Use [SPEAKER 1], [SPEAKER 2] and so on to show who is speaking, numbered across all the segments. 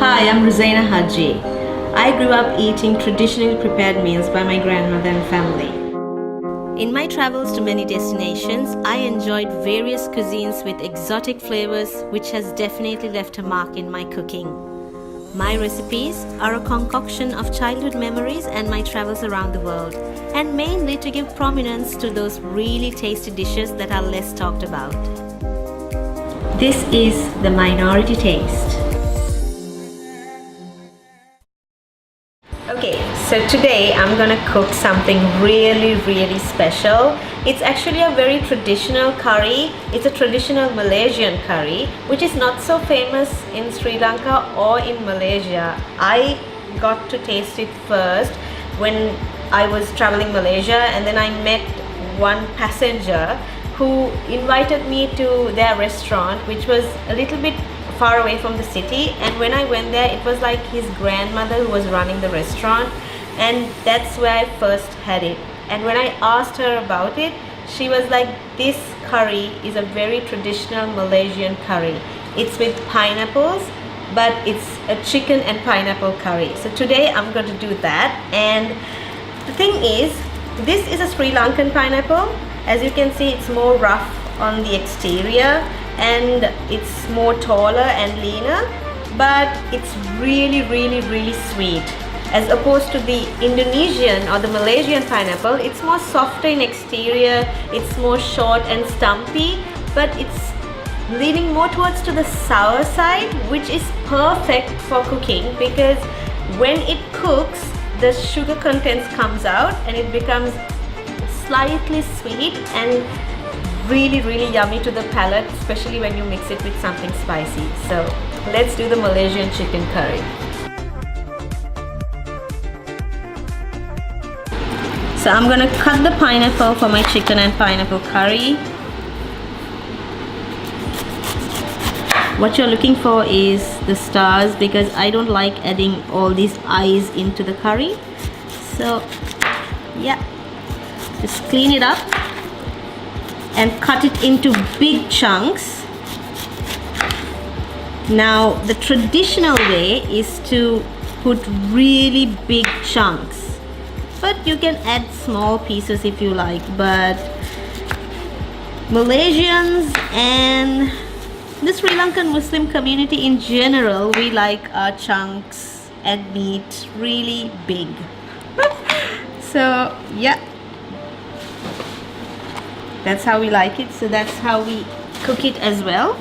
[SPEAKER 1] Hi, I'm Rosaina Haji. I grew up eating traditionally prepared meals by my grandmother and family. In my travels to many destinations, I enjoyed various cuisines with exotic flavors, which has definitely left a mark in my cooking. My recipes are a concoction of childhood memories and my travels around the world, and mainly to give prominence to those really tasty dishes that are less talked about. This is the minority taste. Okay, so today I'm gonna cook something really special. It's actually a very traditional curry. It's a traditional Malaysian curry, which is not so famous in Sri Lanka or in Malaysia. I got to taste it first when I was traveling Malaysia, and then I met one passenger who invited me to their restaurant, which was a little bit far away from the city, and when I went there it was like his grandmother who was running the restaurant, and that's where I first had it. And when I asked her about it, she was like, this curry is a very traditional Malaysian curry. It's with pineapples, but it's a chicken and pineapple curry. So today I'm going to do that. And the thing is, this is a Sri Lankan pineapple. As you can see, it's more rough on the exterior and it's more taller and leaner, but it's really sweet. As opposed to the Indonesian or the Malaysian pineapple, it's more softer in exterior, it's more short and stumpy, but it's leaning more towards to the sour side, which is perfect for cooking, because when it cooks, the sugar contents comes out and it becomes slightly sweet and really yummy to the palate, especially when you mix it with something spicy. So let's do the Malaysian chicken curry. So I'm gonna cut the pineapple for my chicken and pineapple curry. What you're looking for is the stars, because I don't like adding all these eyes into the curry. So yeah, just clean it up and cut it into big chunks. Now the traditional way is to put really big chunks, but you can add small pieces if you like. But Malaysians and the Sri Lankan Muslim community in general, we like our chunks and meat really big. So yeah, that's how we like it. So that's how we cook it as well.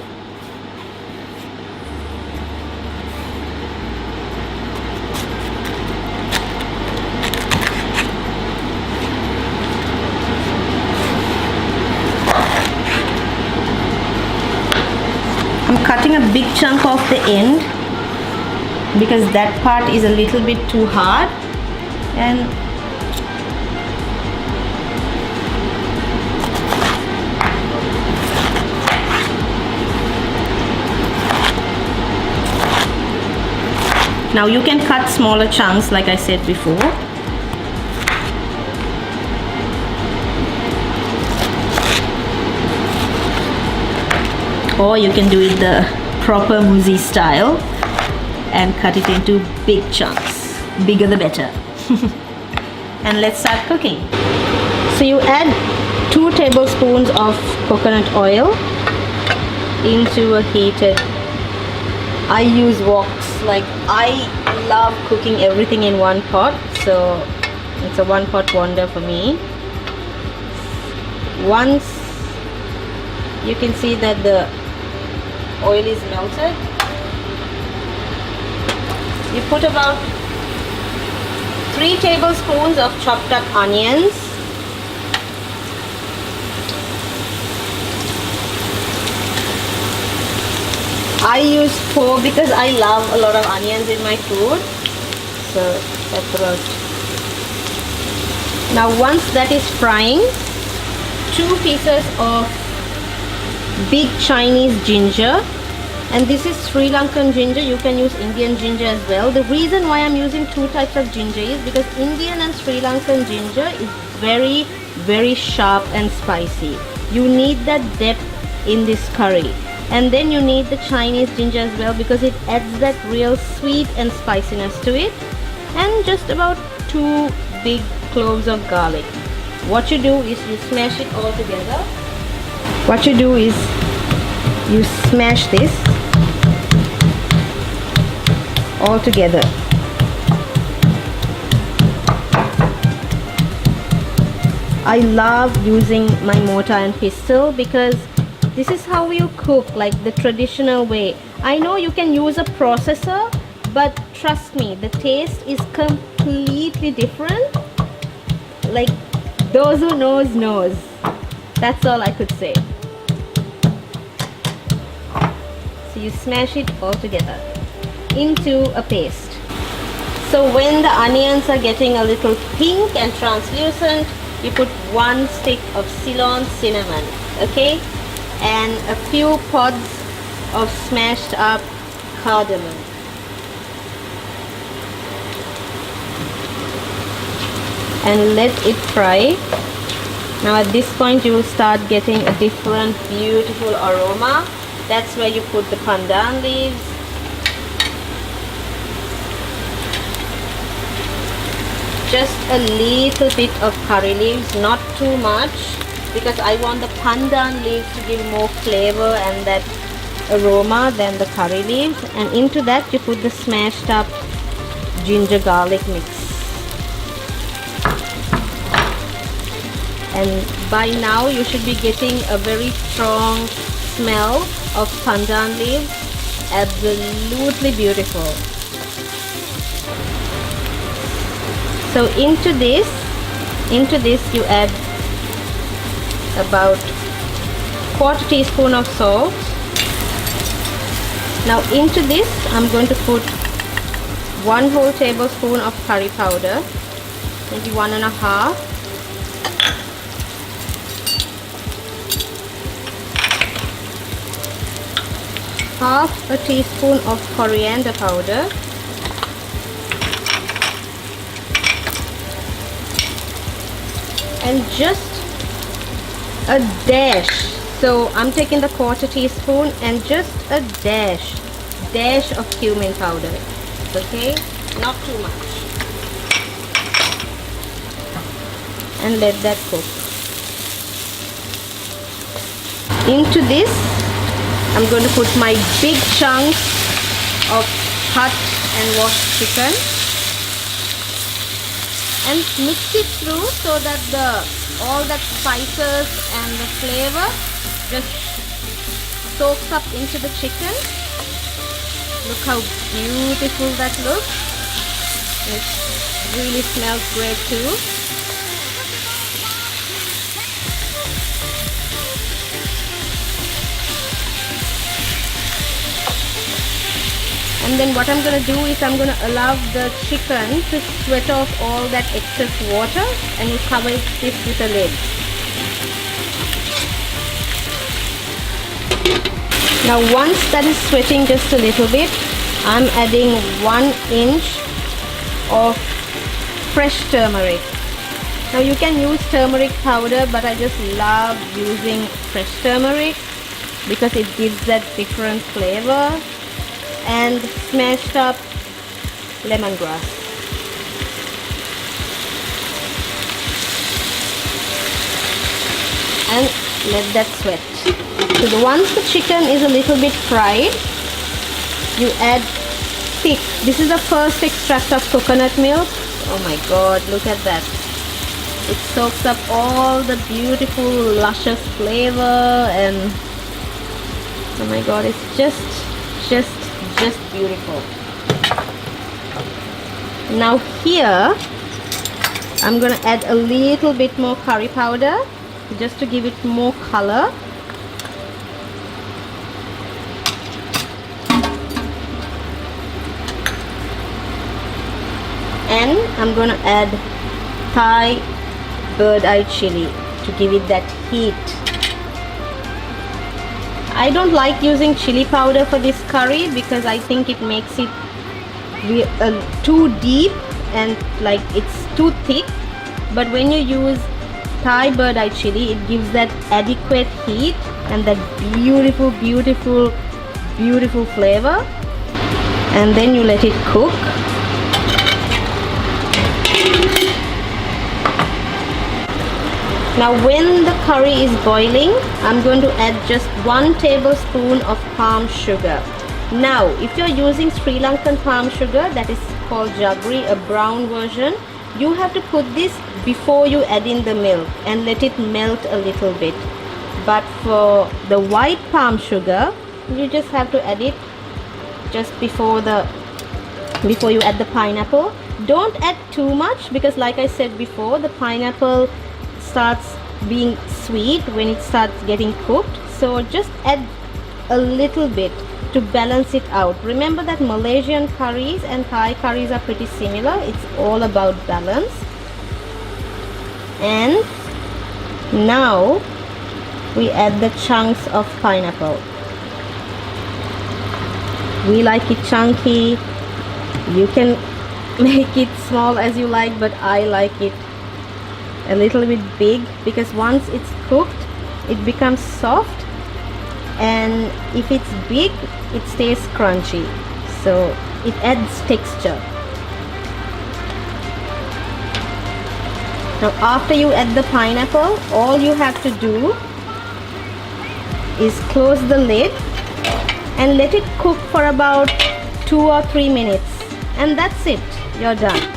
[SPEAKER 1] I'm cutting a big chunk off the end because that part is a little bit too hard, and now you can cut smaller chunks like I said before. Or you can do it the proper muzi style and cut it into big chunks. Bigger the better. And let's start cooking. So you add 2 tablespoons of coconut oil into a heated, I use woks. Like, I love cooking everything in one pot, so it's a one pot wonder for me. Once you can see that the oil is melted, you put about 3 tablespoons of chopped up onions, I use 4 because I love a lot of onions in my food. So that's about. Now once that is frying, 2 pieces of big Chinese ginger, and this is Sri Lankan ginger. You can use Indian ginger as well. The reason why I'm using 2 types of ginger is because Indian and Sri Lankan ginger is very sharp and spicy. You need that depth in this curry. And then you need the Chinese ginger as well, because it adds that real sweet and spiciness to it. And just about 2 big cloves of garlic. What you do is you smash it all together. What you do is you smash this all together. I love using my mortar and pestle because this is how you cook, like the traditional way. I know you can use a processor, but trust me, the taste is completely different. Like, those who knows. That's all I could say. So you smash it all together into a paste. So when the onions are getting a little pink and translucent, you put 1 stick of Ceylon cinnamon, okay? And a few pods of smashed up cardamom. And let it fry. Now at this point you will start getting a different beautiful aroma. That's where you put the pandan leaves. Just a little bit of curry leaves, not too much, because I want the pandan leaves to give more flavor and that aroma than the curry leaves. And into that you put the smashed up ginger garlic mix. And by now you should be getting a very strong smell of pandan leaves. Absolutely beautiful. So into this you add about 1/4 teaspoon of salt. Now into this I'm going to put 1 whole tablespoon of curry powder, maybe 1.5. Half a teaspoon of coriander powder. And just a dash. So I'm taking the 1/4 teaspoon and just a dash of cumin powder. Okay, not too much. And let that cook. Into this I'm going to put my big chunks of cut and washed chicken and mix it through so that all that spices and the flavor just soaks up into the chicken. Look how beautiful that looks. It really smells great too. And then what I'm going to do is I'm going to allow the chicken to sweat off all that excess water, and you cover this with a lid. Now once that is sweating just a little bit, I'm adding 1 inch of fresh turmeric. Now you can use turmeric powder, but I just love using fresh turmeric because it gives that different flavor. And smashed up lemongrass. And let that sweat. So once the chicken is a little bit fried, you add thick. This is the first extract of coconut milk. Oh my god, look at that. It soaks up all the beautiful luscious flavor, and oh my god, it's just beautiful. Now here I'm gonna add a little bit more curry powder just to give it more color. And I'm gonna add Thai bird eye chili to give it that heat. I don't like using chili powder for this curry because I think it makes it too deep and like it's too thick. But when you use Thai bird eye chili, it gives that adequate heat and that beautiful, beautiful, beautiful flavor. And then you let it cook. Now when the curry is boiling, I'm going to add just 1 tablespoon of palm sugar. Now if you're using Sri Lankan palm sugar, that is called jaggery, a brown version, you have to put this before you add in the milk and let it melt a little bit. But for the white palm sugar, you just have to add it just before you add the pineapple. Don't add too much, because like I said before, the pineapple starts being sweet when it starts getting cooked. So just add a little bit to balance it out. Remember that Malaysian curries and Thai curries are pretty similar. It's all about balance. And now we add the chunks of pineapple. We like it chunky. You can make it small as you like, but I like it a little bit big, because once it's cooked it becomes soft, and if it's big it stays crunchy, so it adds texture. Now after you add the pineapple, all you have to do is close the lid and let it cook for about 2 or 3 minutes, and that's it, you're done.